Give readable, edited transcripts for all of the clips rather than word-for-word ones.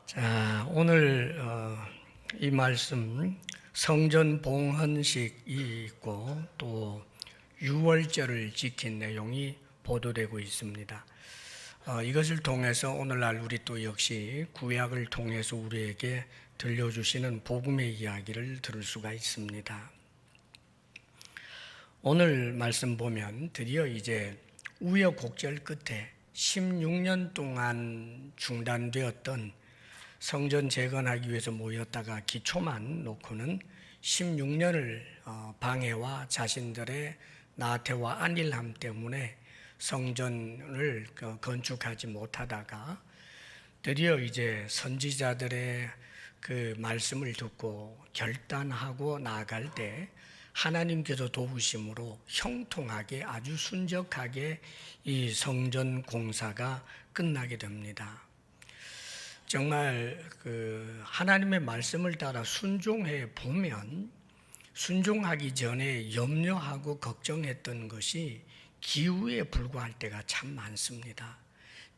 자, 오늘 이 말씀 성전 봉헌식이 있고 또 유월절을 지킨 내용이 보도되고 있습니다. 이것을 통해서 오늘날 우리 또 역시 구약을 통해서 우리에게 들려주시는 복음의 이야기를 들을 수가 있습니다. 오늘 말씀 보면 드디어 이제 우여곡절 끝에 16년 동안 중단되었던 성전 재건하기 위해서 모였다가 기초만 놓고는 16년을 방해와 자신들의 나태와 안일함 때문에 성전을 건축하지 못하다가 드디어 이제 선지자들의 그 말씀을 듣고 결단하고 나아갈 때 하나님께서 도우심으로 형통하게 아주 순적하게 이 성전 공사가 끝나게 됩니다. 정말 하나님의 말씀을 따라 순종해 보면 순종하기 전에 염려하고 걱정했던 것이 기후에 불과할 때가 참 많습니다.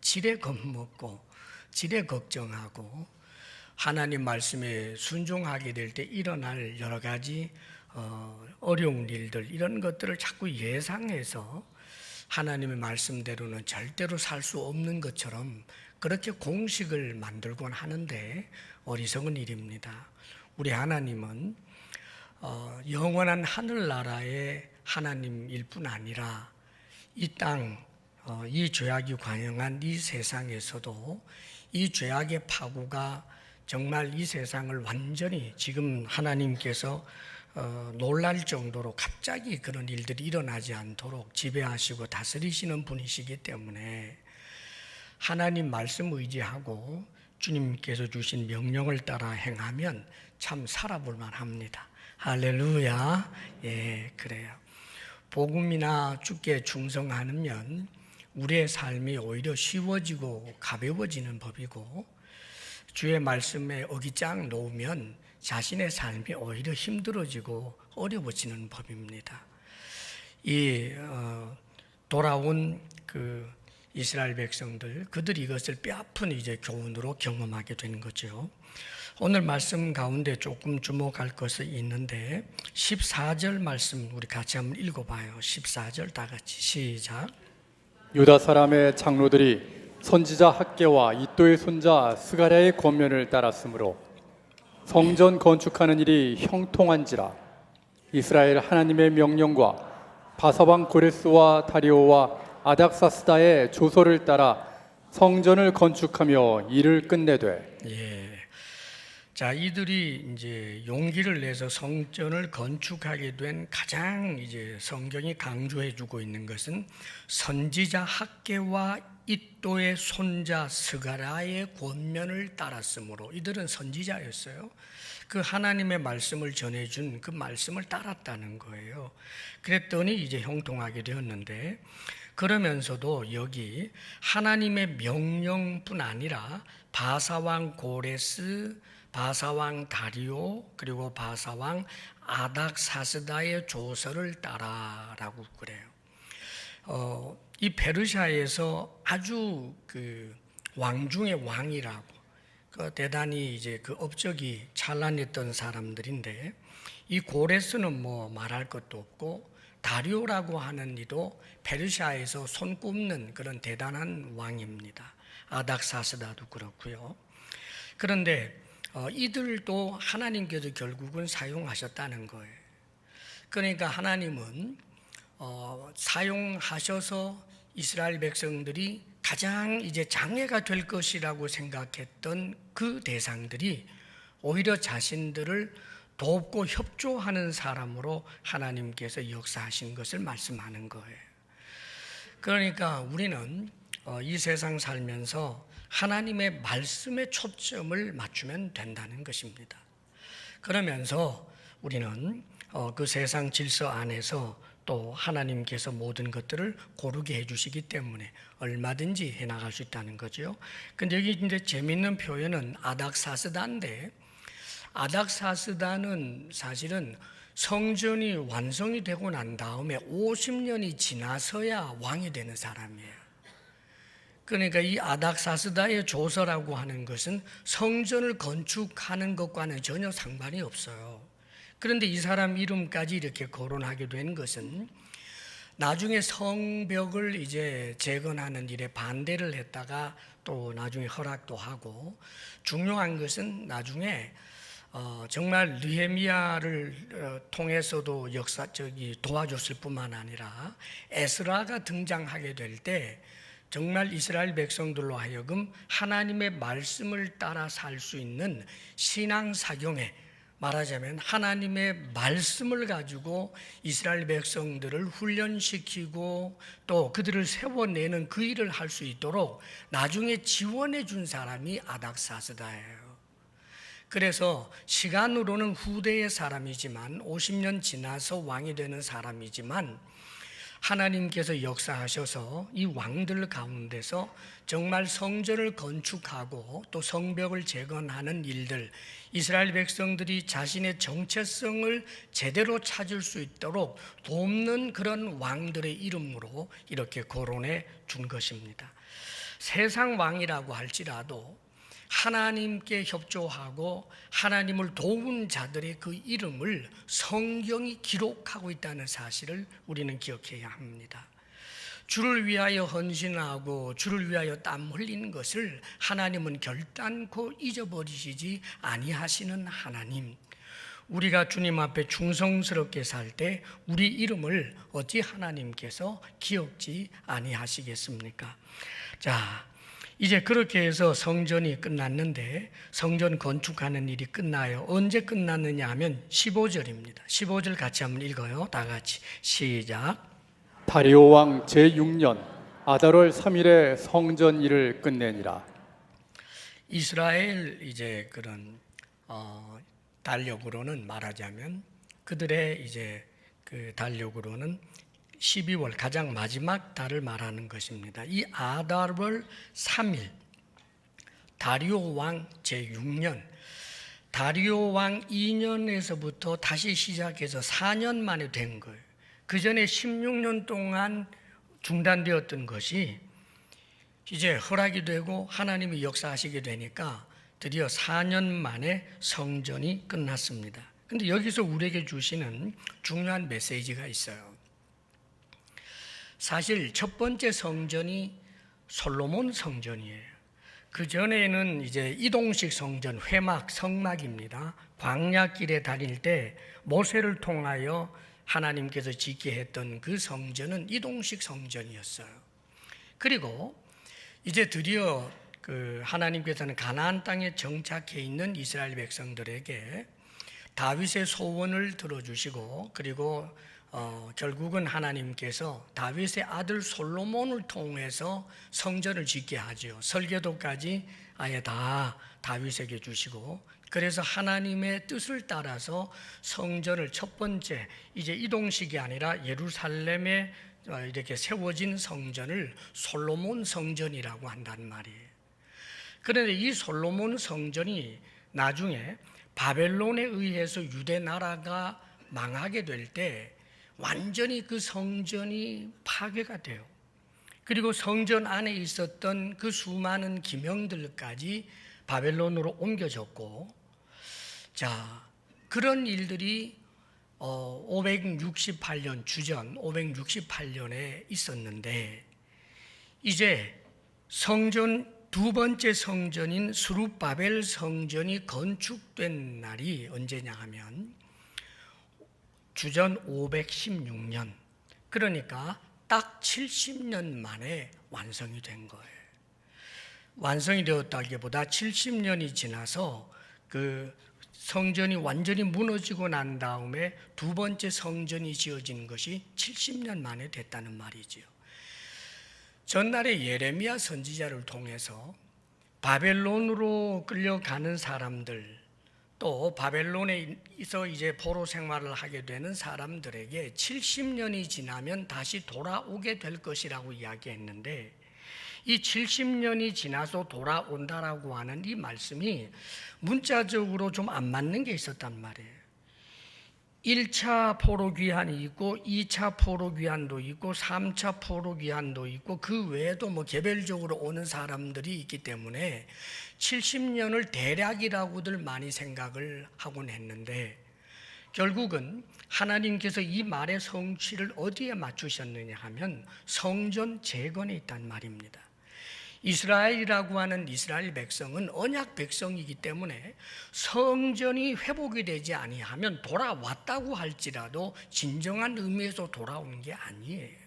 지레 겁먹고 지레 걱정하고 하나님 말씀에 순종하게 될 때 일어날 여러 가지 어려운 일들, 이런 것들을 자꾸 예상해서 하나님의 말씀대로는 절대로 살 수 없는 것처럼 그렇게 공식을 만들곤 하는데 어리석은 일입니다. 우리 하나님은 영원한 하늘나라의 하나님일 뿐 아니라 이 땅, 이 죄악이 관영한 이 세상에서도 이 죄악의 파고가 정말 이 세상을 완전히 지금 하나님께서 놀랄 정도로 갑자기 그런 일들이 일어나지 않도록 지배하시고 다스리시는 분이시기 때문에 하나님 말씀 의지하고 주님께서 주신 명령을 따라 행하면 참 살아볼 만합니다. 할렐루야. 예, 그래요. 복음이나 주께 충성하면 우리의 삶이 오히려 쉬워지고 가벼워지는 법이고, 주의 말씀에 어깃장 놓으면 자신의 삶이 오히려 힘들어지고 어려워지는 법입니다. 이 돌아온 이스라엘 백성들, 그들이 이것을 뼈아픈 이제 교훈으로 경험하게 된 거죠. 오늘 말씀 가운데 조금 주목할 것이 있는데 14절 말씀 우리 같이 한번 읽어봐요. 14절 다 같이 시작. 유다 사람의 장로들이 선지자 학개와 이도의 손자 스가랴의 권면을 따랐으므로 성전 건축하는 일이 형통한지라. 이스라엘 하나님의 명령과 바사왕 고레스와 다리오와 아닥사스다의 조서를 따라 성전을 건축하며 일을 끝내되. 예. 자, 이들이 이제 용기를 내서 성전을 건축하게 된 가장 이제 성경이 강조해주고 있는 것은 선지자 학개와 이도의 손자 스가랴의 권면을 따랐으므로, 이들은 선지자였어요. 그 하나님의 말씀을 전해준 그 말씀을 따랐다는 거예요. 그랬더니 이제 형통하게 되었는데, 그러면서도 여기 하나님의 명령뿐 아니라 바사왕 고레스, 바사왕 다리오, 그리고 바사왕 아닥사스다의 조서를 따라라고 그래요. 이 페르시아에서 아주 왕 중의 왕이라고, 대단히 이제 업적이 찬란했던 사람들인데, 이 고레스는 뭐 말할 것도 없고, 다리오라고 하는 이도 페르시아에서 손꼽는 그런 대단한 왕입니다. 아닥사스다도 그렇고요. 그런데 이들도 하나님께서 결국은 사용하셨다는 거예요. 그러니까 하나님은 사용하셔서 이스라엘 백성들이 가장 이제 장애가 될 것이라고 생각했던 그 대상들이 오히려 자신들을 돕고 협조하는 사람으로 하나님께서 역사하신 것을 말씀하는 거예요. 그러니까 우리는 이 세상 살면서 하나님의 말씀에 초점을 맞추면 된다는 것입니다. 그러면서 우리는 그 세상 질서 안에서 또 하나님께서 모든 것들을 고르게 해주시기 때문에 얼마든지 해나갈 수 있다는 거죠. 근데 여기 이제 재미있는 표현은 아닥사스다인데, 아닥사스다는 사실은 성전이 완성이 되고 난 다음에 50년이 지나서야 왕이 되는 사람이에요. 그러니까 이 아닥사스다의 조서라고 하는 것은 성전을 건축하는 것과는 전혀 상관이 없어요. 그런데 이 사람 이름까지 이렇게 거론하게 된 것은 나중에 성벽을 이제 재건하는 일에 반대를 했다가 또 나중에 허락도 하고, 중요한 것은 나중에 정말 느헤미야를 통해서도 도와줬을 뿐만 아니라 에스라가 등장하게 될 때 정말 이스라엘 백성들로 하여금 하나님의 말씀을 따라 살 수 있는 신앙사경에, 말하자면 하나님의 말씀을 가지고 이스라엘 백성들을 훈련시키고 또 그들을 세워내는 그 일을 할 수 있도록 나중에 지원해 준 사람이 아닥사스다예요. 그래서 시간으로는 후대의 사람이지만 50년 지나서 왕이 되는 사람이지만 하나님께서 역사하셔서 이 왕들 가운데서 정말 성전을 건축하고 또 성벽을 재건하는 일들, 이스라엘 백성들이 자신의 정체성을 제대로 찾을 수 있도록 돕는 그런 왕들의 이름으로 이렇게 거론해 준 것입니다. 세상 왕이라고 할지라도 하나님께 협조하고 하나님을 도운 자들의 그 이름을 성경이 기록하고 있다는 사실을 우리는 기억해야 합니다. 주를 위하여 헌신하고 주를 위하여 땀 흘리는 것을 하나님은 결단코 잊어버리시지 아니하시는 하나님, 우리가 주님 앞에 충성스럽게 살 때 우리 이름을 어찌 하나님께서 기억지 아니하시겠습니까? 자, 이제 그렇게 해서 성전이 끝났는데 성전 건축하는 일이 끝나요. 언제 끝났느냐 하면 15절입니다. 15절 같이 한번 읽어요. 다 같이 시작. 다리오 왕 제6년 아달월 3일에 성전 일을 끝내니라. 이스라엘 이제 그런 달력으로는 말하자면 그들의 이제 그 달력으로는 12월 가장 마지막 달을 말하는 것입니다. 이 아달월 3일, 다리오 왕 제6년, 다리오 왕 2년에서부터 다시 시작해서 4년 만에 된 거예요. 그 전에 16년 동안 중단되었던 것이 이제 허락이 되고 하나님이 역사하시게 되니까 드디어 4년 만에 성전이 끝났습니다. 그런데 여기서 우리에게 주시는 중요한 메시지가 있어요. 사실 첫 번째 성전이 솔로몬 성전이에요. 그 전에는 이제 이동식 성전, 회막, 성막입니다. 광야길에 다닐 때 모세를 통하여 하나님께서 짓게 했던 그 성전은 이동식 성전이었어요. 그리고 이제 드디어 그 하나님께서는 가나안 땅에 정착해 있는 이스라엘 백성들에게 다윗의 소원을 들어주시고 그리고 결국은 하나님께서 다윗의 아들 솔로몬을 통해서 성전을 짓게 하죠. 설계도까지 아예 다 다윗에게 주시고, 그래서 하나님의 뜻을 따라서 성전을 첫 번째 이제 이동식이 아니라 예루살렘에 이렇게 세워진 성전을 솔로몬 성전이라고 한단 말이에요. 그런데 이 솔로몬 성전이 나중에 바벨론에 의해서 유대 나라가 망하게 될 때 완전히 그 성전이 파괴가 돼요. 그리고 성전 안에 있었던 그 수많은 기명들까지 바벨론으로 옮겨졌고, 자, 그런 일들이 568년 주전 568년에 있었는데, 이제 성전 두 번째 성전인 스룹바벨 성전이 건축된 날이 언제냐 하면 주전 516년, 그러니까 딱 70년 만에 완성이 된 거예요. 완성이 되었다기보다 70년이 지나서 그 성전이 완전히 무너지고 난 다음에 두 번째 성전이 지어진 것이 70년 만에 됐다는 말이지요. 전날에 예레미야 선지자를 통해서 바벨론으로 끌려가는 사람들, 또 바벨론에서 이제 포로 생활을 하게 되는 사람들에게 70년이 지나면 다시 돌아오게 될 것이라고 이야기했는데, 이 70년이 지나서 돌아온다라고 하는 이 말씀이 문자적으로 좀 안 맞는 게 있었단 말이에요. 1차 포로귀환이 있고 2차 포로귀환도 있고 3차 포로귀환도 있고 그 외에도 개별적으로 오는 사람들이 있기 때문에 70년을 대략이라고들 많이 생각을 하곤 했는데 결국은 하나님께서 이 말의 성취를 어디에 맞추셨느냐 하면 성전 재건에 있단 말입니다. 이스라엘이라고 하는 이스라엘 백성은 언약 백성이기 때문에 성전이 회복이 되지 아니하면 돌아왔다고 할지라도 진정한 의미에서 돌아오는 게 아니에요.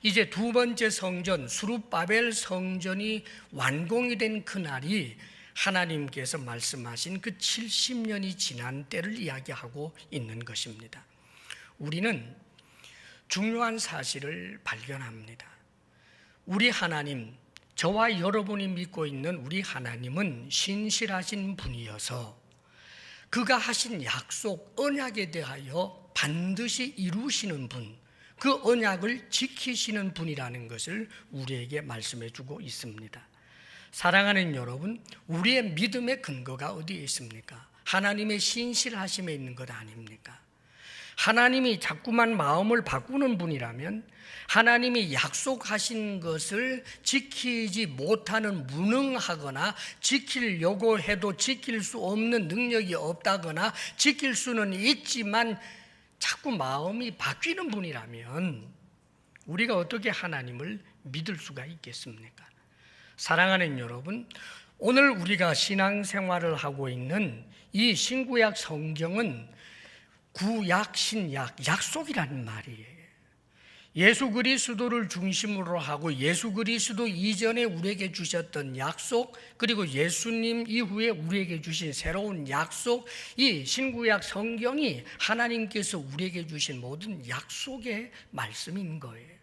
이제 두 번째 성전 스룹바벨 성전이 완공이 된 그날이 하나님께서 말씀하신 그 70년이 지난 때를 이야기하고 있는 것입니다. 우리는 중요한 사실을 발견합니다. 우리 하나님, 저와 여러분이 믿고 있는 우리 하나님은 신실하신 분이어서 그가 하신 약속, 언약에 대하여 반드시 이루시는 분, 그 언약을 지키시는 분이라는 것을 우리에게 말씀해 주고 있습니다. 사랑하는 여러분, 우리의 믿음의 근거가 어디에 있습니까? 하나님의 신실하심에 있는 것 아닙니까? 하나님이 자꾸만 마음을 바꾸는 분이라면 하나님이 약속하신 것을 지키지 못하는 무능하거나 지키려고 해도 지킬 수 없는 능력이 없다거나 지킬 수는 있지만 자꾸 마음이 바뀌는 분이라면 우리가 어떻게 하나님을 믿을 수가 있겠습니까? 사랑하는 여러분, 오늘 우리가 신앙생활을 하고 있는 이 신구약 성경은 구약, 신약, 약속이라는 말이에요. 예수 그리스도를 중심으로 하고 예수 그리스도 이전에 우리에게 주셨던 약속, 그리고 예수님 이후에 우리에게 주신 새로운 약속, 이 신구약 성경이 하나님께서 우리에게 주신 모든 약속의 말씀인 거예요.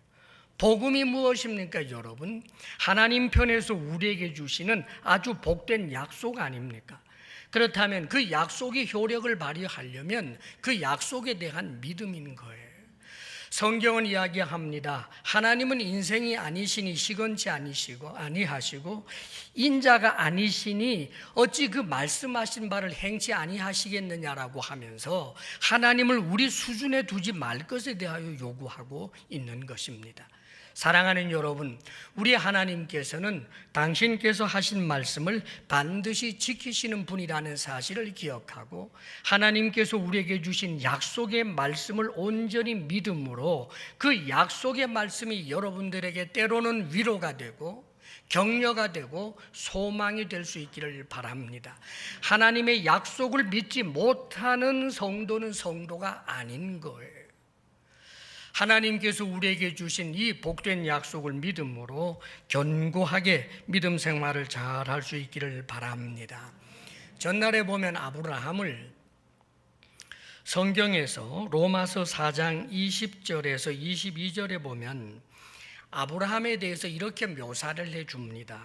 복음이 무엇입니까, 여러분? 하나님 편에서 우리에게 주시는 아주 복된 약속 아닙니까? 그렇다면 그 약속이 효력을 발휘하려면 그 약속에 대한 믿음인 거예요. 성경은 이야기합니다. 하나님은 인생이 아니시니 시건치 아니하시고 인자가 아니시니 어찌 그 말씀하신 바를 행치 아니하시겠느냐라고 하면서 하나님을 우리 수준에 두지 말 것에 대하여 요구하고 있는 것입니다. 사랑하는 여러분, 우리 하나님께서는 당신께서 하신 말씀을 반드시 지키시는 분이라는 사실을 기억하고 하나님께서 우리에게 주신 약속의 말씀을 온전히 믿음으로 그 약속의 말씀이 여러분들에게 때로는 위로가 되고 격려가 되고 소망이 될 수 있기를 바랍니다. 하나님의 약속을 믿지 못하는 성도는 성도가 아닌 거예요. 하나님께서 우리에게 주신 이 복된 약속을 믿음으로 견고하게 믿음 생활을 잘 할 수 있기를 바랍니다. 전날에 보면 아브라함을 성경에서 로마서 4장 20절에서 22절에 보면 아브라함에 대해서 이렇게 묘사를 해줍니다.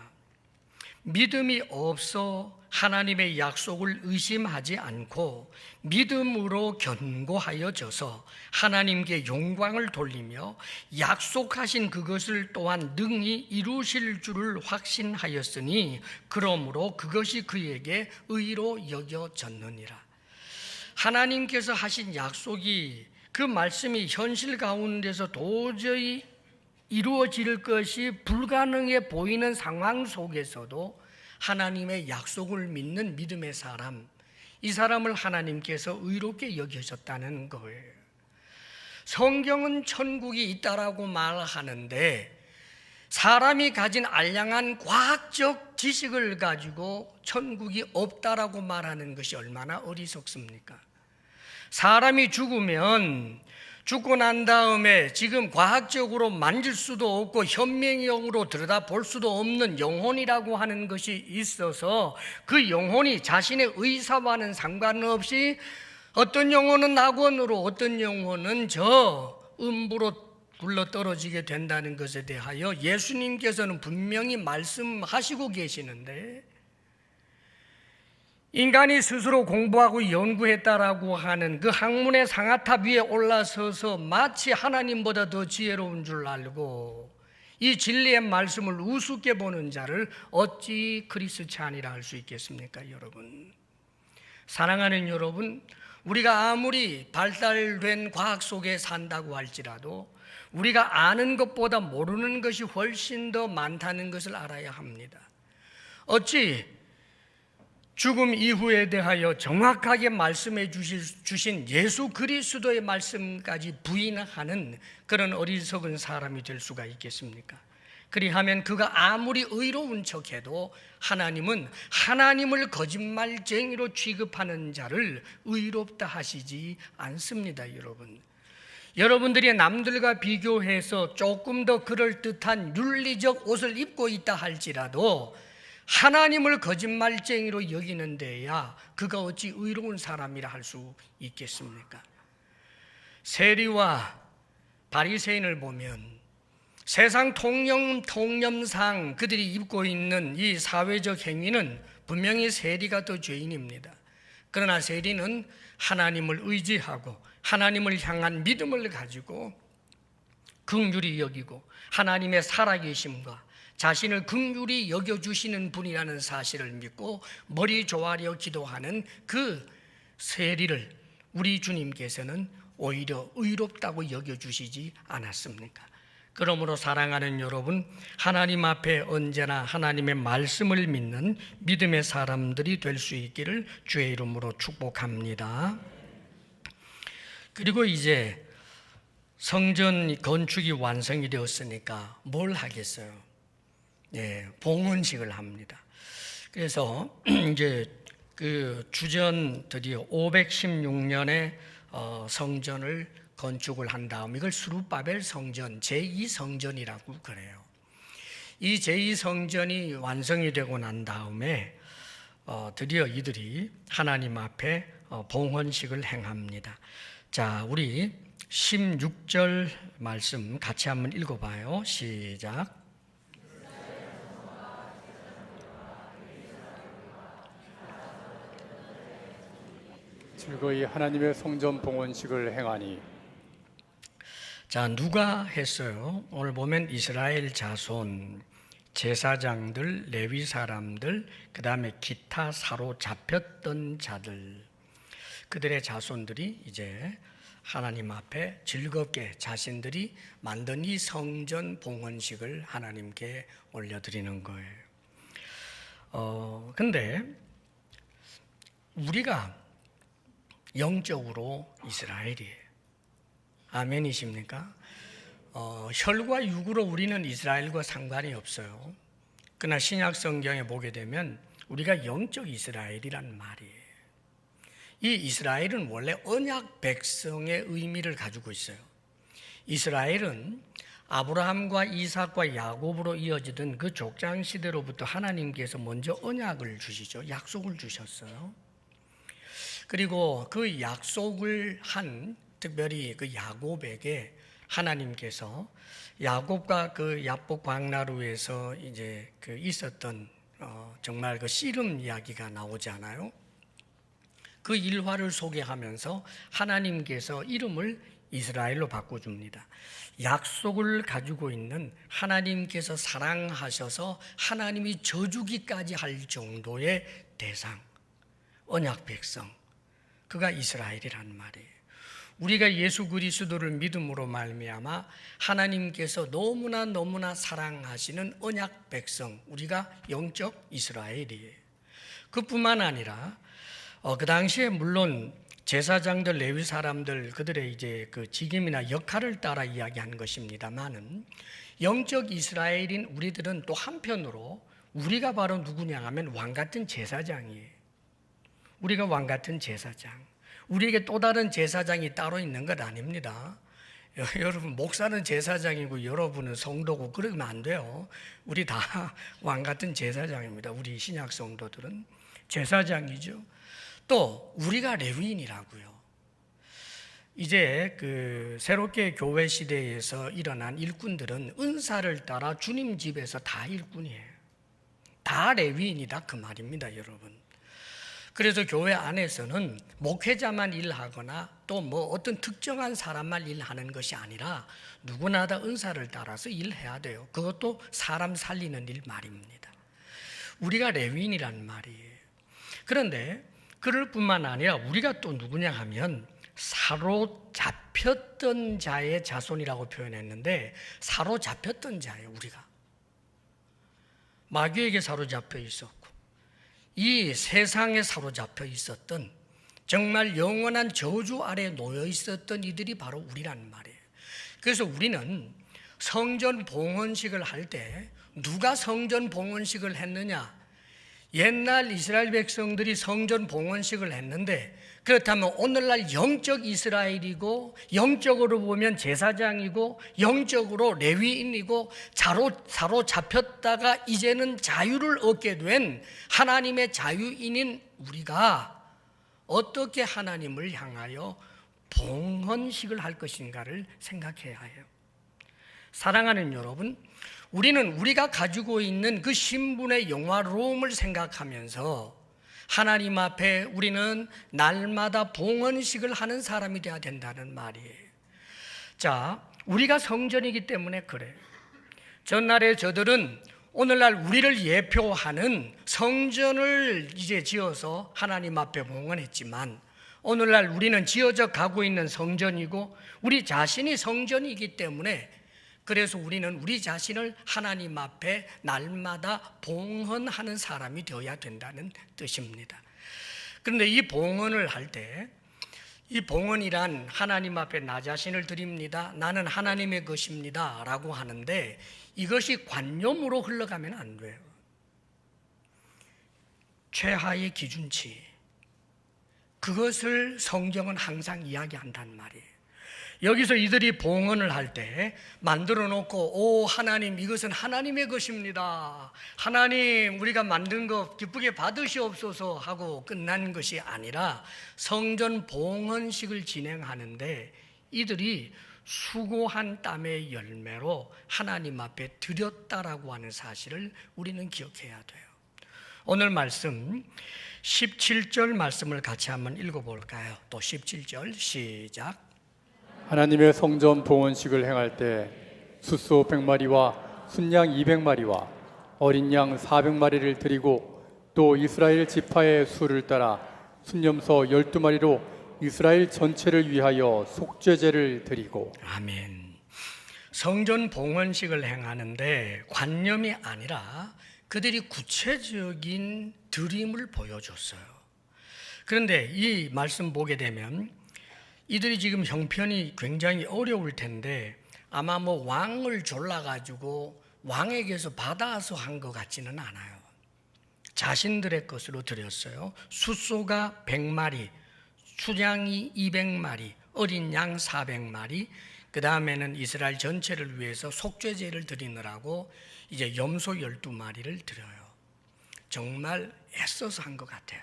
믿음이 없어 하나님의 약속을 의심하지 않고 믿음으로 견고하여져서 하나님께 영광을 돌리며 약속하신 그것을 또한 능히 이루실 줄을 확신하였으니 그러므로 그것이 그에게 의로 여겨졌느니라. 하나님께서 하신 약속이 그 말씀이 현실 가운데서 도저히 이루어질 것이 불가능해 보이는 상황 속에서도 하나님의 약속을 믿는 믿음의 사람, 이 사람을 하나님께서 의롭게 여기셨다는 거예요. 성경은 천국이 있다라고 말하는데 사람이 가진 알량한 과학적 지식을 가지고 천국이 없다라고 말하는 것이 얼마나 어리석습니까? 사람이 죽고 난 다음에 지금 과학적으로 만질 수도 없고 현명형으로 들여다볼 수도 없는 영혼이라고 하는 것이 있어서 그 영혼이 자신의 의사와는 상관없이 어떤 영혼은 낙원으로 어떤 영혼은 저 음부로 굴러떨어지게 된다는 것에 대하여 예수님께서는 분명히 말씀하시고 계시는데 인간이 스스로 공부하고 연구했다라고 하는 그 학문의 상아탑 위에 올라서서 마치 하나님보다 더 지혜로운 줄 알고 이 진리의 말씀을 우습게 보는 자를 어찌 그리스찬이라 할 수 있겠습니까, 여러분? 사랑하는 여러분, 우리가 아무리 발달된 과학 속에 산다고 할지라도 우리가 아는 것보다 모르는 것이 훨씬 더 많다는 것을 알아야 합니다. 어찌 죽음 이후에 대하여 정확하게 말씀해 주신 예수 그리스도의 말씀까지 부인하는 그런 어리석은 사람이 될 수가 있겠습니까? 그리하면 그가 아무리 의로운 척해도 하나님은 하나님을 거짓말쟁이로 취급하는 자를 의롭다 하시지 않습니다. 여러분들이 남들과 비교해서 조금 더 그럴듯한 윤리적 옷을 입고 있다 할지라도 하나님을 거짓말쟁이로 여기는 데야 그가 어찌 의로운 사람이라 할 수 있겠습니까? 세리와 바리새인을 보면 세상 통념상 그들이 입고 있는 이 사회적 행위는 분명히 세리가 더 죄인입니다. 그러나 세리는 하나님을 의지하고 하나님을 향한 믿음을 가지고 긍휼히 여기고 하나님의 살아계심과 자신을 긍휼히 여겨주시는 분이라는 사실을 믿고 머리 조아려 기도하는 그 세리를 우리 주님께서는 오히려 의롭다고 여겨주시지 않았습니까? 그러므로 사랑하는 여러분, 하나님 앞에 언제나 하나님의 말씀을 믿는 믿음의 사람들이 될 수 있기를 주의 이름으로 축복합니다. 그리고 이제 성전 건축이 완성이 되었으니까 뭘 하겠어요? 봉헌식을 합니다. 그래서 이제 그 주전 드디어 516년에 성전을 건축을 한 다음 이걸 스룹바벨 성전, 제2성전이라고 그래요. 이 제2성전이 완성이 되고 난 다음에 드디어 이들이 하나님 앞에 봉헌식을 행합니다. 자, 우리 16절 말씀 같이 한번 읽어봐요. 시작. 즐거이 하나님의 성전 봉헌식을 행하니. 자, 누가 했어요? 오늘 보면 이스라엘 자손, 제사장들, 레위 사람들, 그 다음에 기타 사로잡혔던 자들, 그들의 자손들이 이제 하나님 앞에 즐겁게 자신들이 만든 이 성전 봉헌식을 하나님께 올려드리는 거예요. 근데 우리가 영적으로 이스라엘이에요. 아멘이십니까? 혈과 육으로 우리는 이스라엘과 상관이 없어요. 그러나 신약 성경에 보게 되면 우리가 영적 이스라엘이란 말이에요. 이 이스라엘은 원래 언약 백성의 의미를 가지고 있어요. 이스라엘은 아브라함과 이삭과 야곱으로 이어지던 그 족장 시대로부터 하나님께서 먼저 언약을 주시죠. 약속을 주셨어요. 그리고 그 약속을 한 특별히 그 야곱에게 하나님께서 야곱과 그 야복 광나루에서 이제 그 있었던 정말 그 씨름 이야기가 나오지 않아요? 그 일화를 소개하면서 하나님께서 이름을 이스라엘로 바꿔줍니다. 약속을 가지고 있는 하나님께서 사랑하셔서 하나님이 져주기까지 할 정도의 대상, 언약 백성, 그가 이스라엘이란 말이에요. 우리가 예수 그리스도를 믿음으로 말미암아 하나님께서 너무나 사랑하시는 언약 백성, 우리가 영적 이스라엘이에요. 그뿐만 아니라 그 당시에 물론 제사장들, 레위 사람들 그들의 이제 그 직임이나 역할을 따라 이야기한 것입니다만은 영적 이스라엘인 우리들은 또 한편으로 우리가 바로 누구냐 하면 왕 같은 제사장이에요. 우리가 왕 같은 제사장. 우리에게 또 다른 제사장이 따로 있는 것 아닙니다. 여러분, 목사는 제사장이고 여러분은 성도고 그러면 안 돼요. 우리 다 왕 같은 제사장입니다. 우리 신약 성도들은 제사장이죠. 또 우리가 레위인이라고요. 이제 그 새롭게 교회 시대에서 일어난 일꾼들은 은사를 따라 주님 집에서 다 일꾼이에요. 다 레위인이다 그 말입니다, 여러분. 그래서 교회 안에서는 목회자만 일하거나 또 뭐 어떤 특정한 사람만 일하는 것이 아니라 누구나 다 은사를 따라서 일해야 돼요. 그것도 사람 살리는 일 말입니다. 우리가 레위인이란 말이에요. 그런데 그럴 뿐만 아니라 우리가 또 누구냐 하면 사로잡혔던 자의 자손이라고 표현했는데, 사로잡혔던 자예요. 우리가 마귀에게 사로잡혀 있었고 이 세상에 사로잡혀 있었던, 정말 영원한 저주 아래 놓여 있었던 이들이 바로 우리란 말이에요. 그래서 우리는 성전 봉헌식을 할 때 누가 성전 봉헌식을 했느냐? 옛날 이스라엘 백성들이 성전 봉헌식을 했는데, 그렇다면 오늘날 영적 이스라엘이고 영적으로 보면 제사장이고 영적으로 레위인이고 사로잡혔다가 이제는 자유를 얻게 된 하나님의 자유인인 우리가 어떻게 하나님을 향하여 봉헌식을 할 것인가를 생각해야 해요. 사랑하는 여러분, 우리는 우리가 가지고 있는 그 신분의 영화로움을 생각하면서 하나님 앞에 우리는 날마다 봉헌식을 하는 사람이 되어야 된다는 말이에요. 자, 우리가 성전이기 때문에 그래요. 전날에 저들은 오늘날 우리를 예표하는 성전을 이제 지어서 하나님 앞에 봉헌했지만, 오늘날 우리는 지어져 가고 있는 성전이고 우리 자신이 성전이기 때문에, 그래서 우리는 우리 자신을 하나님 앞에 날마다 봉헌하는 사람이 되어야 된다는 뜻입니다. 그런데 이 봉헌을 할 때, 이 봉헌이란 하나님 앞에 나 자신을 드립니다, 나는 하나님의 것입니다 라고 하는데, 이것이 관념으로 흘러가면 안 돼요. 최하의 기준치, 그것을 성경은 항상 이야기한단 말이에요. 여기서 이들이 봉헌을 할 때 만들어 놓고, 오 하나님, 이것은 하나님의 것입니다, 하나님 우리가 만든 거 기쁘게 받으시옵소서 하고 끝난 것이 아니라, 성전 봉헌식을 진행하는데 이들이 수고한 땀의 열매로 하나님 앞에 드렸다라고 하는 사실을 우리는 기억해야 돼요. 오늘 말씀 17절 말씀을 같이 한번 읽어볼까요? 또 17절 시작. 하나님의 성전 봉헌식을 행할 때 숫소 100마리와 순양 200마리와 어린 양 400마리를 드리고, 또 이스라엘 지파의 수를 따라 순염소 12마리로 이스라엘 전체를 위하여 속죄제를 드리고. 아멘. 성전 봉헌식을 행하는데 관념이 아니라 그들이 구체적인 드림을 보여줬어요. 그런데 이 말씀 보게 되면 이들이 지금 형편이 굉장히 어려울 텐데, 아마 뭐 왕을 졸라가지고 왕에게서 받아서 한 것 같지는 않아요. 자신들의 것으로 드렸어요. 숫소가 100마리, 수양이 200마리, 어린 양 400마리, 그 다음에는 이스라엘 전체를 위해서 속죄제를 드리느라고 이제 염소 12마리를 드려요. 정말 애써서 한 것 같아요.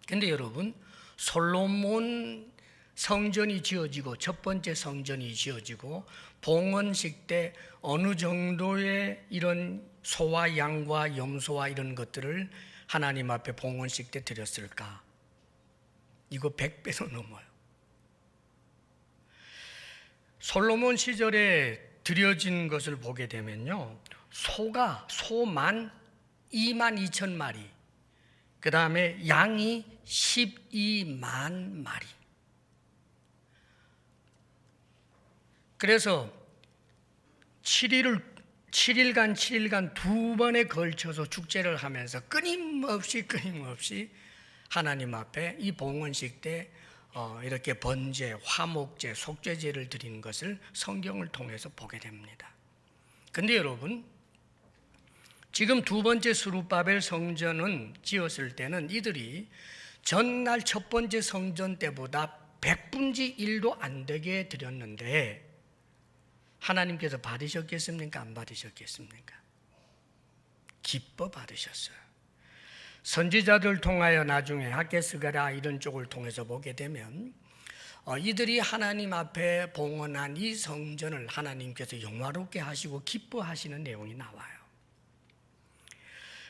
근데 여러분, 솔로몬 성전이 지어지고, 첫 번째 성전이 지어지고 봉헌식 때 어느 정도의 이런 소와 양과 염소와 이런 것들을 하나님 앞에 봉헌식 때 드렸을까? 이거 100배도 넘어요. 솔로몬 시절에 드려진 것을 보게 되면요, 소만 22,000마리, 그 다음에 양이 12만 마리. 그래서 7일간 두 번에 걸쳐서 축제를 하면서 끊임없이 하나님 앞에 이 봉헌식 때 이렇게 번제, 화목제, 속죄제를 드리는 것을 성경을 통해서 보게 됩니다. 근데 여러분, 지금 두 번째 스룹바벨 성전은 지었을 때는 이들이 전날 첫 번째 성전 때보다 100분의 1도 안 되게 드렸는데, 하나님께서 받으셨겠습니까? 안 받으셨겠습니까? 기뻐 받으셨어요. 선지자들 통하여 나중에 하게스가라 이런 쪽을 통해서 보게 되면 이들이 하나님 앞에 봉헌한 이 성전을 하나님께서 영화롭게 하시고 기뻐하시는 내용이 나와요.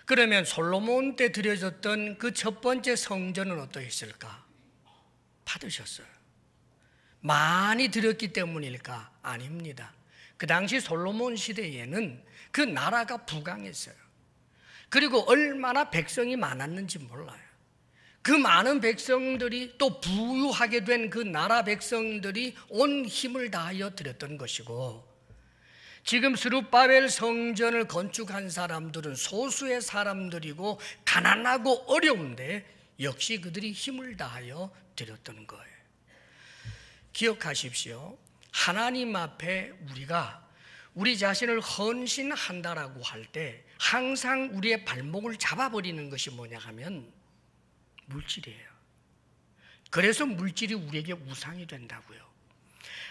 그러면 솔로몬 때 드려졌던 그 첫 번째 성전은 어떠했을까? 받으셨어요. 많이 드렸기 때문일까? 아닙니다. 그 당시 솔로몬 시대에는 그 나라가 부강했어요. 그리고 얼마나 백성이 많았는지 몰라요. 그 많은 백성들이 또 부유하게 된 그 나라 백성들이 온 힘을 다하여 드렸던 것이고, 지금 스룹바벨 성전을 건축한 사람들은 소수의 사람들이고 가난하고 어려운데 역시 그들이 힘을 다하여 드렸던 거예요. 기억하십시오. 하나님 앞에 우리가 우리 자신을 헌신한다라고 할 때 항상 우리의 발목을 잡아버리는 것이 뭐냐 하면 물질이에요. 그래서 물질이 우리에게 우상이 된다고요.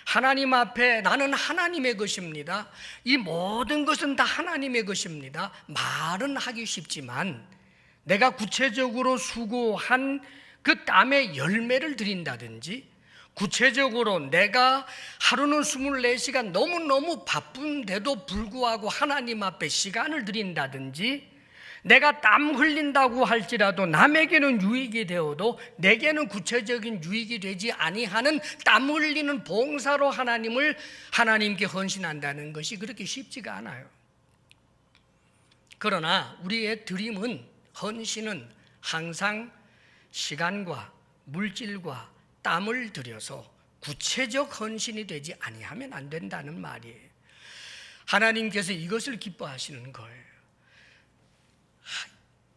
하나님 앞에 나는 하나님의 것입니다, 이 모든 것은 다 하나님의 것입니다, 말은 하기 쉽지만 내가 구체적으로 수고한 그 땀의 열매를 드린다든지, 구체적으로 내가 하루는 24시간 너무너무 바쁜데도 불구하고 하나님 앞에 시간을 드린다든지, 내가 땀 흘린다고 할지라도 남에게는 유익이 되어도 내게는 구체적인 유익이 되지 아니하는 땀 흘리는 봉사로 하나님께 헌신한다는 것이 그렇게 쉽지가 않아요. 그러나 우리의 드림은, 헌신은 항상 시간과 물질과 땀을 들여서 구체적 헌신이 되지 아니하면 안 된다는 말이에요. 하나님께서 이것을 기뻐하시는 거예요.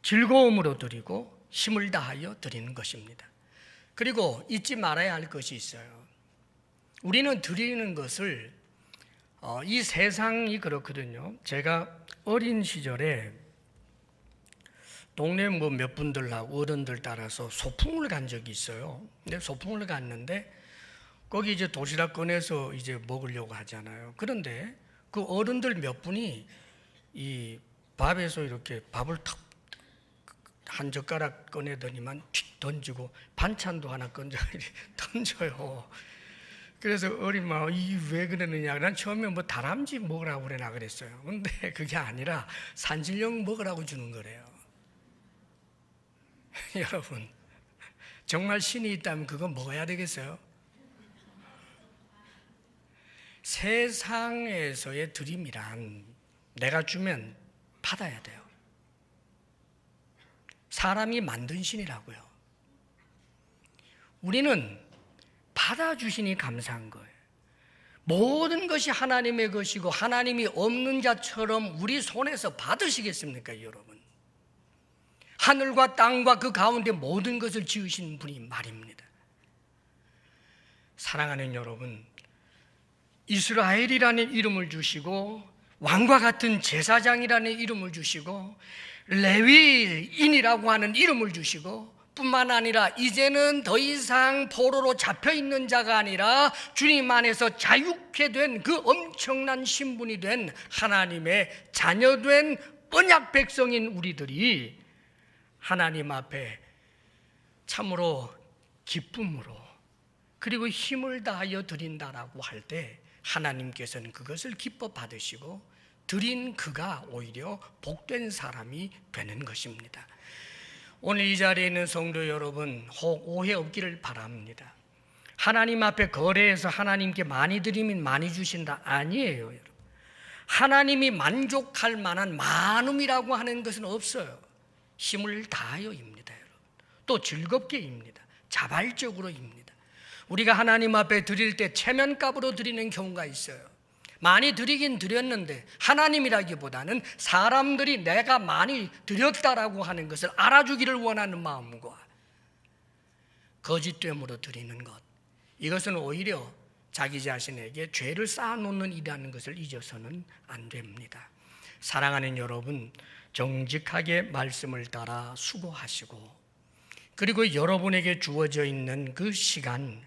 즐거움으로 드리고 힘을 다하여 드리는 것입니다. 그리고 잊지 말아야 할 것이 있어요. 우리는 드리는 것을 이 세상이 그렇거든요. 제가 어린 시절에 동네 몇 분들하고 어른들 따라서 소풍을 간 적이 있어요. 근데 소풍을 갔는데 거기 이제 도시락 꺼내서 이제 먹으려고 하잖아요. 그런데 그 어른들 몇 분이 이 밥에서 이렇게 밥을 탁 한 젓가락 꺼내더니만 틱 던지고 반찬도 하나 던져요. 그래서 어린 마음, 이 왜 그러느냐. 난 처음에 뭐 다람쥐 먹으라고 그러나 그랬어요. 근데 그게 아니라 산신령 먹으라고 주는 거래요. 여러분, 정말 신이 있다면 그거 먹어야 되겠어요? 세상에서의 드림이란 내가 주면 받아야 돼요. 사람이 만든 신이라고요. 우리는 받아주시니 감사한 거예요. 모든 것이 하나님의 것이고 하나님이 없는 자처럼 우리 손에서 받으시겠습니까, 여러분? 하늘과 땅과 그 가운데 모든 것을 지으신 분이 말입니다. 사랑하는 여러분, 이스라엘이라는 이름을 주시고 왕과 같은 제사장이라는 이름을 주시고 레위인이라고 하는 이름을 주시고, 뿐만 아니라 이제는 더 이상 포로로 잡혀있는 자가 아니라 주님 안에서 자유케 된 그 엄청난 신분이 된 하나님의 자녀된 언약 백성인 우리들이 하나님 앞에 참으로 기쁨으로 그리고 힘을 다하여 드린다라고 할 때 하나님께서는 그것을 기뻐 받으시고 드린 그가 오히려 복된 사람이 되는 것입니다. 오늘 이 자리에 있는 성도 여러분, 혹 오해 없기를 바랍니다. 하나님 앞에 거래해서 하나님께 많이 드리면 많이 주신다, 아니에요, 여러분. 하나님이 만족할 만한 많음이라고 하는 것은 없어요. 힘을 다하여입니다, 여러분. 또 즐겁게입니다. 자발적으로입니다. 우리가 하나님 앞에 드릴 때 체면값으로 드리는 경우가 있어요. 많이 드리긴 드렸는데 하나님이라기보다는 사람들이 내가 많이 드렸다라고 하는 것을 알아주기를 원하는 마음과 거짓됨으로 드리는 것, 이것은 오히려 자기 자신에게 죄를 쌓아놓는 일이라는 것을 잊어서는 안 됩니다. 사랑하는 여러분, 정직하게 말씀을 따라 수고하시고, 그리고 여러분에게 주어져 있는 그 시간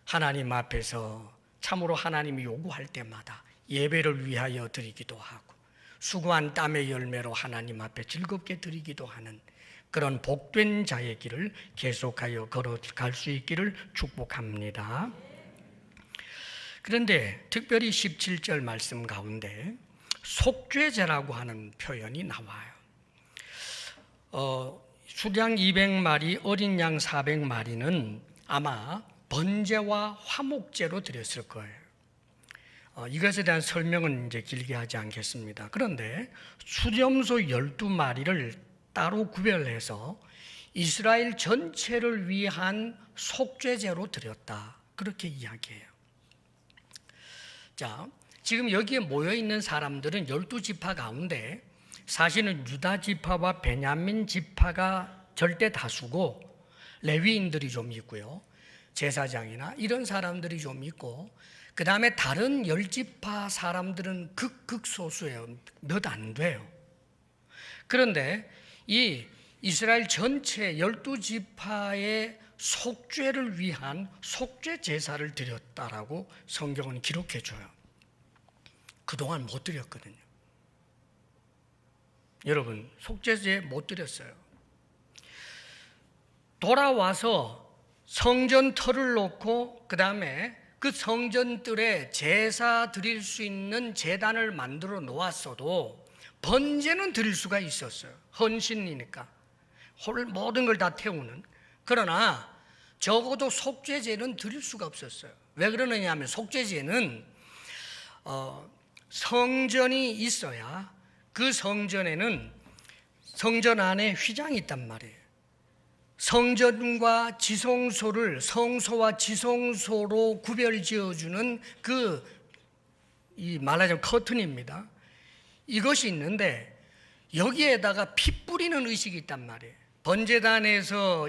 하나님 앞에서 참으로 하나님이 요구할 때마다 예배를 위하여 드리기도 하고 수고한 땀의 열매로 하나님 앞에 즐겁게 드리기도 하는 그런 복된 자의 길을 계속하여 걸어갈 수 있기를 축복합니다. 그런데 특별히 17절 말씀 가운데 속죄제라고 하는 표현이 나와요. 수량 200마리, 어린 양 400마리는 아마 번제와 화목제로 드렸을 거예요. 이것에 대한 설명은 이제 길게 하지 않겠습니다. 그런데 수염소 12마리를 따로 구별해서 이스라엘 전체를 위한 속죄제로 드렸다. 그렇게 이야기해요. 자, 지금 여기에 모여 있는 사람들은 12지파 가운데 사실은 유다 지파와 베냐민 지파가 절대 다수고 레위인들이 좀 있고요. 제사장이나 이런 사람들이 좀 있고 그 다음에 다른 10지파 사람들은 극소수예요. 몇 안 돼요. 그런데 이 이스라엘 전체 12지파의 속죄를 위한 속죄 제사를 드렸다라고 성경은 기록해 줘요. 그동안 못 드렸거든요. 여러분, 속죄제 못 드렸어요. 돌아와서 성전 터를 놓고 그 다음에 그 성전들에 제사 드릴 수 있는 제단을 만들어 놓았어도 번제는 드릴 수가 있었어요. 헌신이니까 모든 걸 다 태우는. 그러나 적어도 속죄제는 드릴 수가 없었어요. 왜 그러느냐 하면 속죄제는 성전이 있어야 그 성전에는 성전 안에 휘장이 있단 말이에요. 성전과 지성소를 성소와 지성소로 구별 지어주는 이 말하자면 커튼입니다. 이것이 있는데 여기에다가 피 뿌리는 의식이 있단 말이에요. 번제단에서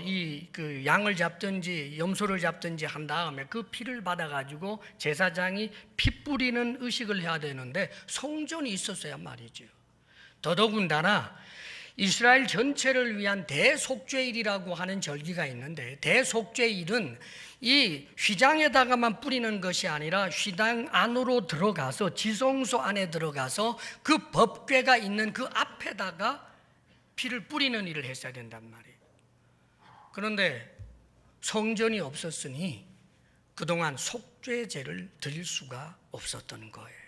그 양을 잡든지 염소를 잡든지 한 다음에 그 피를 받아가지고 제사장이 피 뿌리는 의식을 해야 되는데 성전이 있었어야 말이죠. 더더군다나 이스라엘 전체를 위한 대속죄일이라고 하는 절기가 있는데 대속죄일은 이 휘장에다가만 뿌리는 것이 아니라 휘장 안으로 들어가서 지성소 안에 들어가서 그 법궤가 있는 그 앞에다가 피를 뿌리는 일을 했어야 된단 말이에요. 그런데 성전이 없었으니 그동안 속죄제를 드릴 수가 없었던 거예요.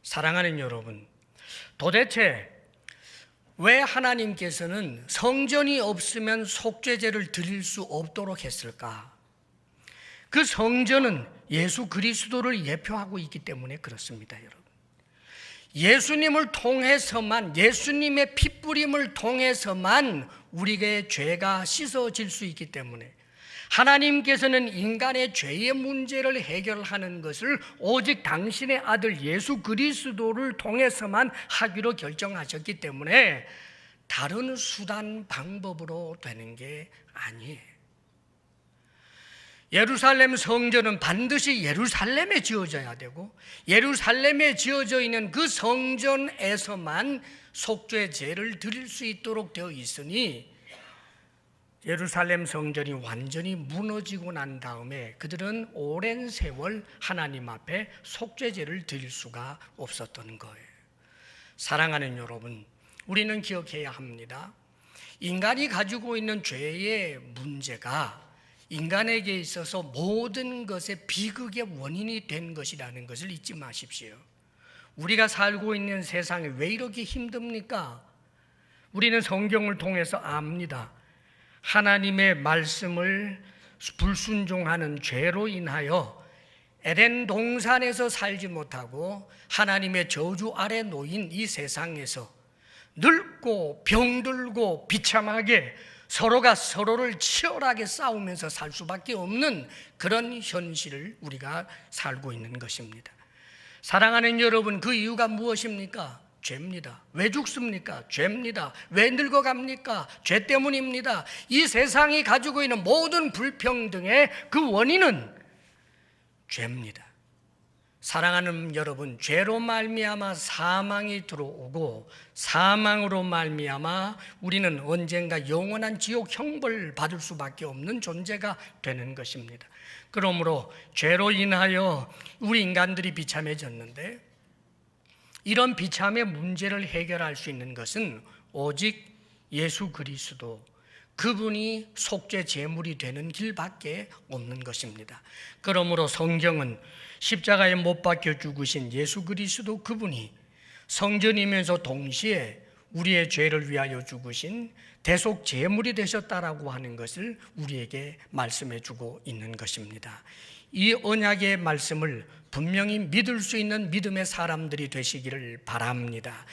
사랑하는 여러분, 도대체 왜 하나님께서는 성전이 없으면 속죄제를 드릴 수 없도록 했을까? 그 성전은 예수 그리스도를 예표하고 있기 때문에 그렇습니다, 여러분. 예수님을 통해서만, 예수님의 피뿌림을 통해서만 우리의 죄가 씻어질 수 있기 때문에 하나님께서는 인간의 죄의 문제를 해결하는 것을 오직 당신의 아들 예수 그리스도를 통해서만 하기로 결정하셨기 때문에 다른 수단 방법으로 되는 게 아니에요. 예루살렘 성전은 반드시 예루살렘에 지어져야 되고 예루살렘에 지어져 있는 그 성전에서만 속죄제를 드릴 수 있도록 되어 있으니 예루살렘 성전이 완전히 무너지고 난 다음에 그들은 오랜 세월 하나님 앞에 속죄제를 드릴 수가 없었던 거예요. 사랑하는 여러분, 우리는 기억해야 합니다. 인간이 가지고 있는 죄의 문제가 인간에게 있어서 모든 것의 비극의 원인이 된 것이라는 것을 잊지 마십시오. 우리가 살고 있는 세상에 왜 이렇게 힘듭니까? 우리는 성경을 통해서 압니다. 하나님의 말씀을 불순종하는 죄로 인하여 에덴 동산에서 살지 못하고 하나님의 저주 아래 놓인 이 세상에서 늙고 병들고 비참하게 서로가 서로를 치열하게 싸우면서 살 수밖에 없는 그런 현실을 우리가 살고 있는 것입니다. 사랑하는 여러분, 그 이유가 무엇입니까? 죄입니다. 왜 죽습니까? 죄입니다. 왜 늙어갑니까? 죄 때문입니다. 이 세상이 가지고 있는 모든 불평등의 그 원인은 죄입니다. 사랑하는 여러분, 죄로 말미암아 사망이 들어오고 사망으로 말미암아 우리는 언젠가 영원한 지옥 형벌을 받을 수밖에 없는 존재가 되는 것입니다. 그러므로 죄로 인하여 우리 인간들이 비참해졌는데 이런 비참의 문제를 해결할 수 있는 것은 오직 예수 그리스도, 그분이 속죄 제물이 되는 길밖에 없는 것입니다. 그러므로 성경은 십자가에 못 박혀 죽으신 예수 그리스도 그분이 성전이면서 동시에 우리의 죄를 위하여 죽으신 대속 제물이 되셨다라고 하는 것을 우리에게 말씀해 주고 있는 것입니다. 이 언약의 말씀을 분명히 믿을 수 있는 믿음의 사람들이 되시기를 바랍니다.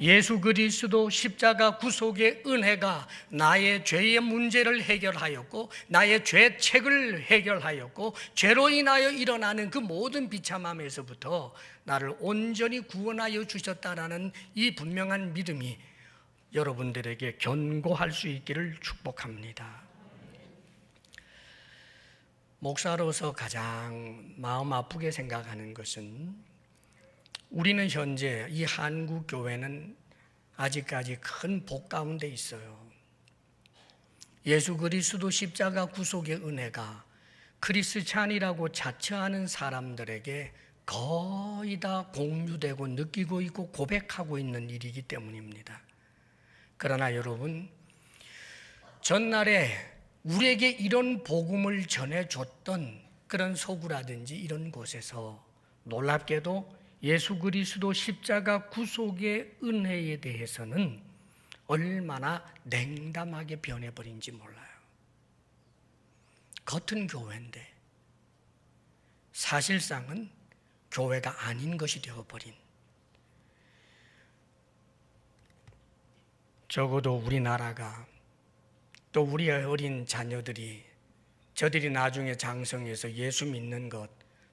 예수 그리스도 십자가 구속의 은혜가 나의 죄의 문제를 해결하였고 나의 죄책을 해결하였고 죄로 인하여 일어나는 그 모든 비참함에서부터 나를 온전히 구원하여 주셨다라는 이 분명한 믿음이 여러분들에게 견고할 수 있기를 축복합니다. 목사로서 가장 마음 아프게 생각하는 것은 우리는 현재 이 한국 교회는 아직까지 큰 복 가운데 있어요. 예수 그리스도 십자가 구속의 은혜가 크리스찬이라고 자처하는 사람들에게 거의 다 공유되고 느끼고 있고 고백하고 있는 일이기 때문입니다. 그러나 여러분, 전날에 우리에게 이런 복음을 전해줬던 그런 서구라든지 이런 곳에서 놀랍게도 예수 그리스도 십자가 구속의 은혜에 대해서는 얼마나 냉담하게 변해버린지 몰라요. 겉은 교회인데 사실상은 교회가 아닌 것이 되어버린, 적어도 우리나라가 또 우리의 어린 자녀들이 저들이 나중에 장성해서 예수 믿는 것,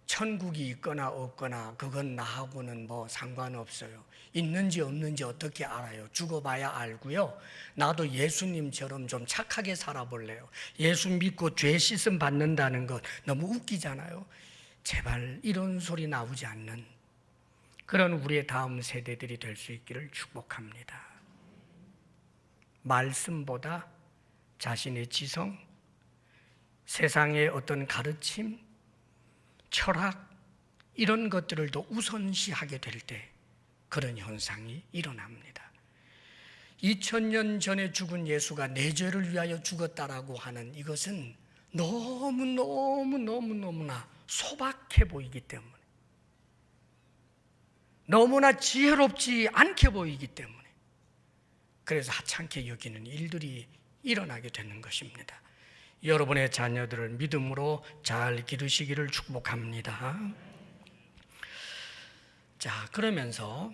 천국이 있거나 없거나 그건 나하고는 뭐 상관없어요. 있는지 없는지 어떻게 알아요? 죽어봐야 알고요. 나도 예수님처럼 좀 착하게 살아볼래요. 예수 믿고 죄 씻음 받는다는 것 너무 웃기잖아요. 제발 이런 소리 나오지 않는 그런 우리의 다음 세대들이 될 수 있기를 축복합니다. 말씀보다 자신의 지성, 세상의 어떤 가르침, 철학 이런 것들을 더 우선시하게 될 때 그런 현상이 일어납니다. 2000년 전에 죽은 예수가 내 죄를 위하여 죽었다라고 하는 이것은 너무나 소박해 보이기 때문에, 너무나 지혜롭지 않게 보이기 때문에 그래서 하찮게 여기는 일들이 일어나게 되는 것입니다. 여러분의 자녀들을 믿음으로 잘 기르시기를 축복합니다. 자, 그러면서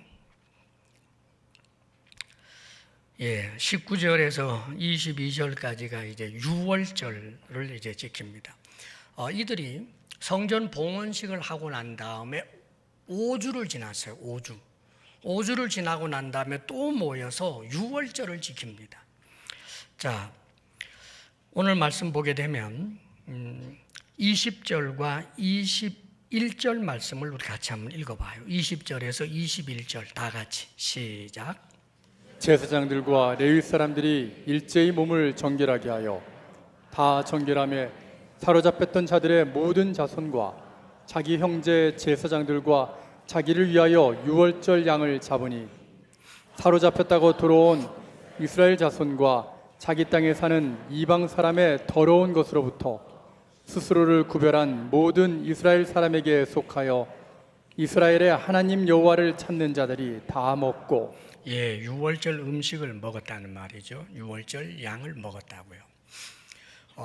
19절에서 22절까지가 이제 유월절을 이제 지킵니다. 이들이 성전 봉헌식을 하고 난 다음에 5주를 지났어요. 5주를 지나고 난 다음에 또 모여서 유월절을 지킵니다. 자, 오늘 말씀 보게 되면 20절과 21절 말씀을 우리 같이 한번 읽어봐요. 20절에서 21절 다 같이 시작. 제사장들과 레위 사람들이 일제히 몸을 정결하게 하여 다 정결함에 사로잡혔던 자들의 모든 자손과 자기 형제 제사장들과 자기를 위하여 유월절 양을 잡으니 사로잡혔다고 돌아온 이스라엘 자손과 자기 땅에 사는 이방 사람의 더러운 것으로부터 스스로를 구별한 모든 이스라엘 사람에게 속하여 이스라엘의 하나님 여호와를 찾는 자들이 다 먹고, 유월절 음식을 먹었다는 말이죠. 유월절 양을 먹었다고요.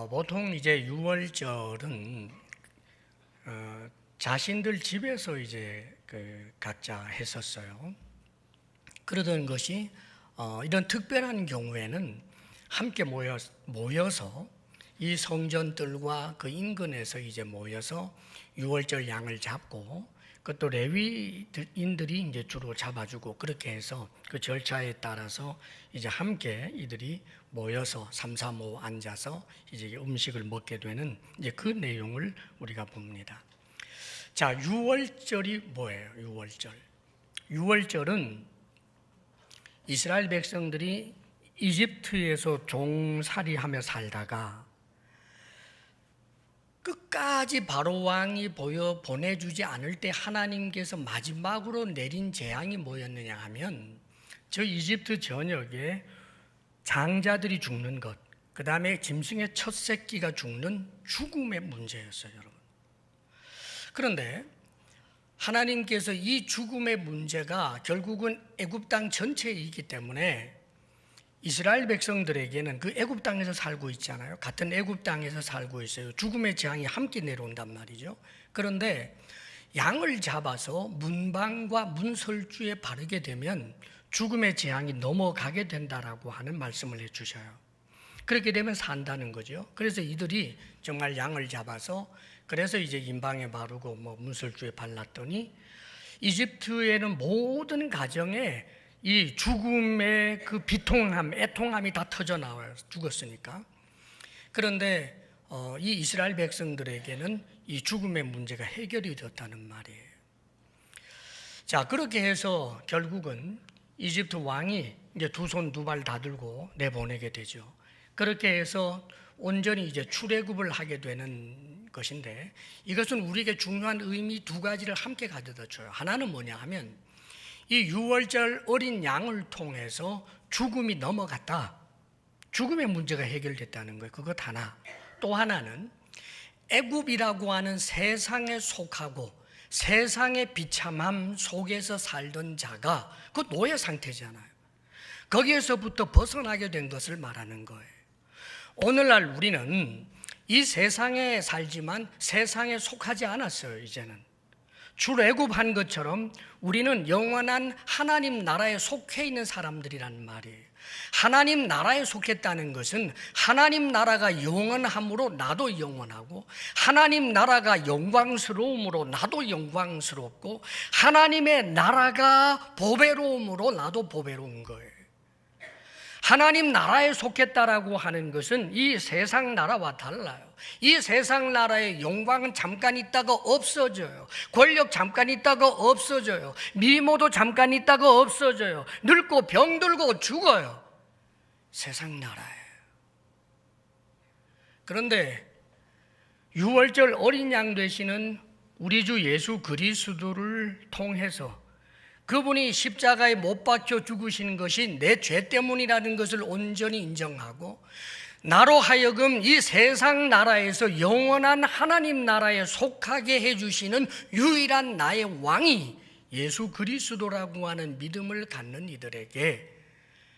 보통 이제 유월절은 자신들 집에서 이제 각자 했었어요. 그러던 것이 이런 특별한 경우에는 함께 모여서 이 성전들과 그 인근에서 이제 모여서 유월절 양을 잡고, 그것도 레위인들이 이제 주로 잡아주고, 그렇게 해서 그 절차에 따라서 이제 함께 이들이 모여서 3, 4, 5 앉아서 이제 음식을 먹게 되는 이제 그 내용을 우리가 봅니다. 자, 유월절이 뭐예요? 유월절은 이스라엘 백성들이 이집트에서 종살이하며 살다가 끝까지 바로 왕이 보내주지 않을 때 하나님께서 마지막으로 내린 재앙이 뭐였느냐 하면 저 이집트 전역에 장자들이 죽는 것, 그 다음에 짐승의 첫 새끼가 죽는 죽음의 문제였어요, 여러분. 그런데 하나님께서 이 죽음의 문제가 결국은 애굽 땅 전체이기 때문에 이스라엘 백성들에게는 그 애굽 땅에서 살고 있잖아요. 같은 애굽 땅에서 살고 있어요. 죽음의 재앙이 함께 내려온단 말이죠. 그런데 양을 잡아서 문방과 문설주에 바르게 되면 죽음의 재앙이 넘어가게 된다라고 하는 말씀을 해주셔요. 그렇게 되면 산다는 거죠. 그래서 이들이 정말 양을 잡아서 그래서 이제 인방에 바르고 문설주에 발랐더니 이집트에는 모든 가정에 이 죽음의 그 비통함, 애통함이 다 터져 나와요. 죽었으니까. 그런데 이 이스라엘 백성들에게는 이 죽음의 문제가 해결이 되었다는 말이에요. 자, 그렇게 해서 결국은 이집트 왕이 이제 두 손 두 발 다 들고 내보내게 되죠. 그렇게 해서 온전히 이제 출애굽을 하게 되는 것인데 이것은 우리에게 중요한 의미 두 가지를 함께 가져다 줘요. 하나는 뭐냐 하면 이 유월절 어린 양을 통해서 죽음이 넘어갔다. 죽음의 문제가 해결됐다는 거예요. 그것 하나. 또 하나는 애굽이라고 하는 세상에 속하고 세상의 비참함 속에서 살던 자가 그 노예 상태잖아요. 거기에서부터 벗어나게 된 것을 말하는 거예요. 오늘날 우리는 이 세상에 살지만 세상에 속하지 않았어요. 이제는 출애굽한 것처럼 우리는 영원한 하나님 나라에 속해 있는 사람들이란 말이에요. 하나님 나라에 속했다는 것은 하나님 나라가 영원함으로 나도 영원하고 하나님 나라가 영광스러움으로 나도 영광스럽고 하나님의 나라가 보배로움으로 나도 보배로운 거예요. 하나님 나라에 속했다라고 하는 것은 이 세상 나라와 달라요. 이 세상 나라의 영광은 잠깐 있다가 없어져요. 권력 잠깐 있다가 없어져요. 미모도 잠깐 있다가 없어져요. 늙고 병들고 죽어요. 세상 나라예요. 그런데 유월절 어린 양 되시는 우리 주 예수 그리스도를 통해서 그분이 십자가에 못 박혀 죽으시는 것이 내 죄 때문이라는 것을 온전히 인정하고 나로 하여금 이 세상 나라에서 영원한 하나님 나라에 속하게 해주시는 유일한 나의 왕이 예수 그리스도라고 하는 믿음을 갖는 이들에게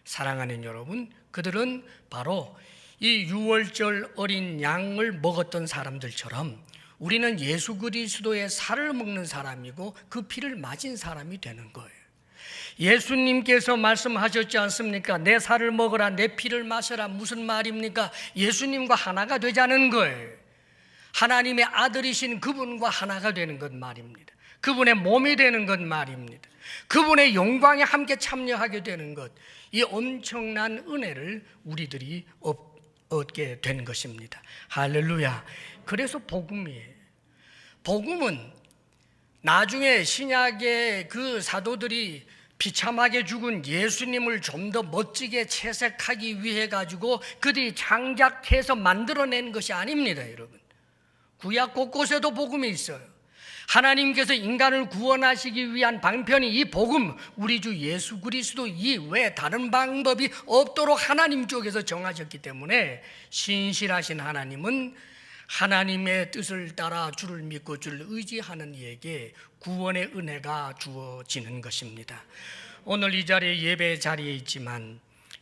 사랑하는 여러분, 그들은 바로 이 유월절 어린 양을 먹었던 사람들처럼 우리는 예수 그리스도의 살을 먹는 사람이고 그 피를 맞은 사람이 되는 거예요. 예수님께서 말씀하셨지 않습니까? 내 살을 먹으라, 내 피를 마셔라. 무슨 말입니까? 예수님과 하나가 되자는 거예요. 하나님의 아들이신 그분과 하나가 되는 것 말입니다. 그분의 몸이 되는 것 말입니다. 그분의 영광에 함께 참여하게 되는 것, 이 엄청난 은혜를 우리들이 얻게 된 것입니다. 할렐루야. 그래서 복음이에요. 복음은 나중에 신약의 그 사도들이 비참하게 죽은 예수님을 좀 더 멋지게 채색하기 위해 가지고 그들이 창작해서 만들어낸 것이 아닙니다, 여러분. 구약 곳곳에도 복음이 있어요. 하나님께서 인간을 구원하시기 위한 방편이 이 복음, 우리 주 예수 그리스도 이외에 다른 방법이 없도록 하나님 쪽에서 정하셨기 때문에 신실하신 하나님은 하나님의 뜻을 따라 주를 믿고 주를 의지하는 이에게 구원의 은혜가 주어지는 것입니다. 오늘 이 자리에 예배 자리에 있지만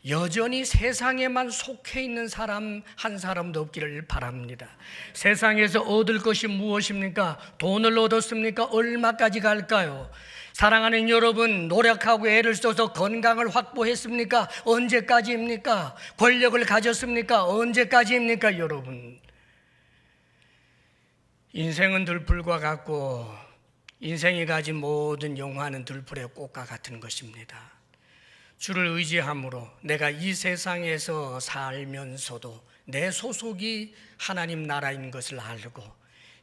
여전히 세상에만 속해 있는 사람 한 사람도 없기를 바랍니다. 세상에서 얻을 것이 무엇입니까? 돈을 얻었습니까? 얼마까지 갈까요? 사랑하는 여러분, 노력하고 애를 써서 건강을 확보했습니까? 언제까지입니까? 권력을 가졌습니까? 언제까지입니까, 여러분? 인생은 들풀과 같고 인생이 가진 모든 영화는 들풀의 꽃과 같은 것입니다. 주를 의지함으로 내가 이 세상에서 살면서도 내 소속이 하나님 나라인 것을 알고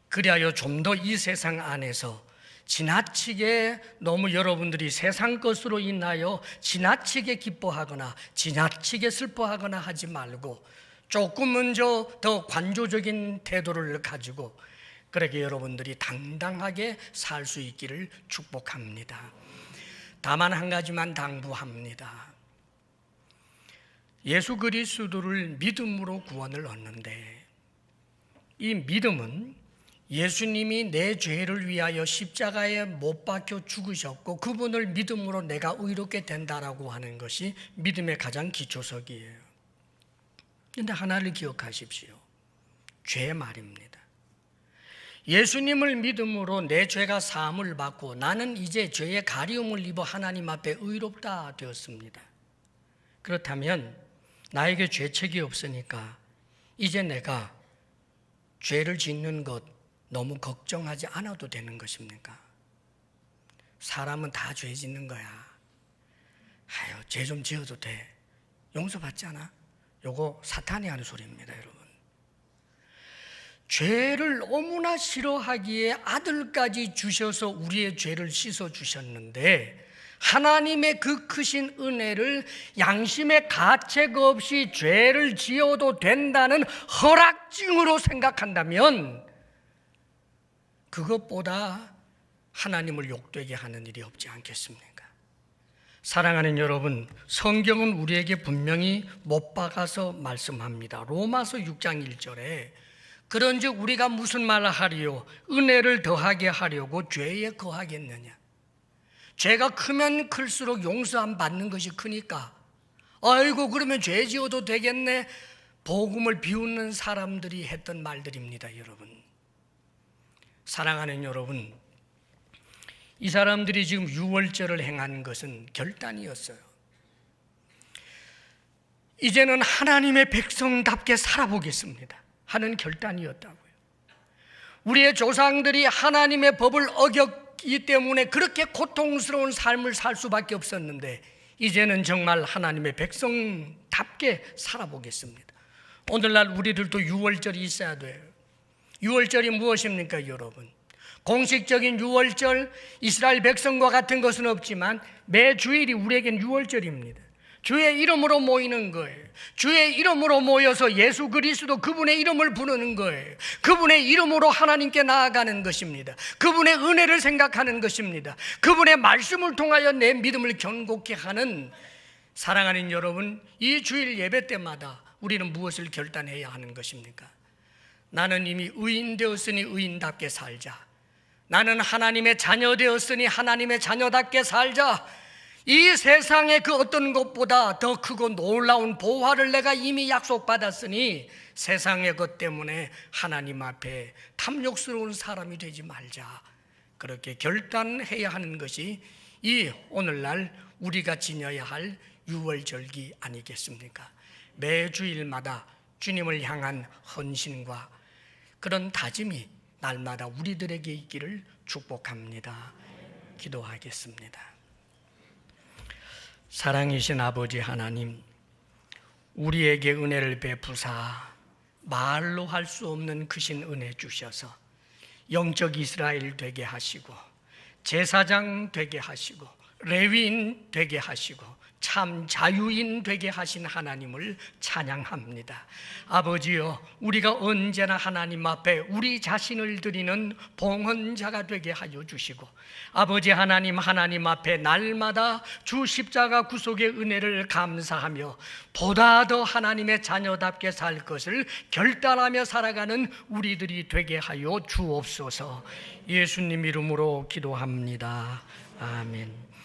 그리하여 좀 더 이 세상 안에서 지나치게 너무 여러분들이 세상 것으로 인하여 지나치게 기뻐하거나 지나치게 슬퍼하거나 하지 말고 조금은 더 관조적인 태도를 가지고 그렇게 여러분들이 당당하게 살 수 있기를 축복합니다. 다만 한 가지만 당부합니다. 예수 그리스도를 믿음으로 구원을 얻는데 이 믿음은 예수님이 내 죄를 위하여 십자가에 못 박혀 죽으셨고 그분을 믿음으로 내가 의롭게 된다라고 하는 것이 믿음의 가장 기초석이에요. 그런데 하나를 기억하십시오. 죄 말입니다. 예수님을 믿음으로 내 죄가 사함을 받고 나는 이제 죄의 가리움을 입어 하나님 앞에 의롭다 되었습니다. 그렇다면 나에게 죄책이 없으니까 이제 내가 죄를 짓는 것 너무 걱정하지 않아도 되는 것입니까? 사람은 다 죄 짓는 거야. 아유, 죄 좀 지어도 돼. 용서받지 않아? 요거 사탄이 하는 소리입니다, 여러분. 죄를 너무나 싫어하기에 아들까지 주셔서 우리의 죄를 씻어 주셨는데 하나님의 그 크신 은혜를 양심의 가책 없이 죄를 지어도 된다는 허락증으로 생각한다면 그것보다 하나님을 욕되게 하는 일이 없지 않겠습니까? 사랑하는 여러분, 성경은 우리에게 분명히 못 박아서 말씀합니다. 로마서 6장 1절에 그런즉 우리가 무슨 말을 하리요? 은혜를 더하게 하려고 죄에 거하겠느냐? 죄가 크면 클수록 용서 안 받는 것이 크니까 아이고 그러면 죄 지어도 되겠네. 복음을 비웃는 사람들이 했던 말들입니다, 여러분. 사랑하는 여러분, 이 사람들이 지금 유월절을 행한 것은 결단이었어요. 이제는 하나님의 백성답게 살아보겠습니다 하는 결단이었다고요. 우리의 조상들이 하나님의 법을 어겼기 때문에 그렇게 고통스러운 삶을 살 수밖에 없었는데 이제는 정말 하나님의 백성답게 살아보겠습니다. 오늘날 우리들도 유월절이 있어야 돼요. 유월절이 무엇입니까, 여러분? 공식적인 유월절, 이스라엘 백성과 같은 것은 없지만 매 주일이 우리에겐 유월절입니다. 주의 이름으로 모이는 거예요. 주의 이름으로 모여서 예수 그리스도 그분의 이름을 부르는 거예요. 그분의 이름으로 하나님께 나아가는 것입니다. 그분의 은혜를 생각하는 것입니다. 그분의 말씀을 통하여 내 믿음을 견고케 하는, 사랑하는 여러분, 이 주일 예배 때마다 우리는 무엇을 결단해야 하는 것입니까? 나는 이미 의인 되었으니 의인답게 살자. 나는 하나님의 자녀 되었으니 하나님의 자녀답게 살자. 이 세상의 그 어떤 것보다 더 크고 놀라운 보화를 내가 이미 약속받았으니 세상의 것 때문에 하나님 앞에 탐욕스러운 사람이 되지 말자. 그렇게 결단해야 하는 것이 이 오늘날 우리가 지녀야 할 유월절기 아니겠습니까? 매 주일마다 주님을 향한 헌신과 그런 다짐이 날마다 우리들에게 있기를 축복합니다. 기도하겠습니다. 사랑이신 아버지 하나님, 우리에게 은혜를 베푸사 말로 할 수 없는 크신 은혜 주셔서 영적 이스라엘 되게 하시고 제사장 되게 하시고 레위인 되게 하시고 참 자유인 되게 하신 하나님을 찬양합니다. 아버지여, 우리가 언제나 하나님 앞에 우리 자신을 드리는 봉헌자가 되게 하여 주시고 아버지 하나님, 하나님 앞에 날마다 주 십자가 구속의 은혜를 감사하며 보다 더 하나님의 자녀답게 살 것을 결단하며 살아가는 우리들이 되게 하여 주옵소서. 예수님 이름으로 기도합니다. 아멘.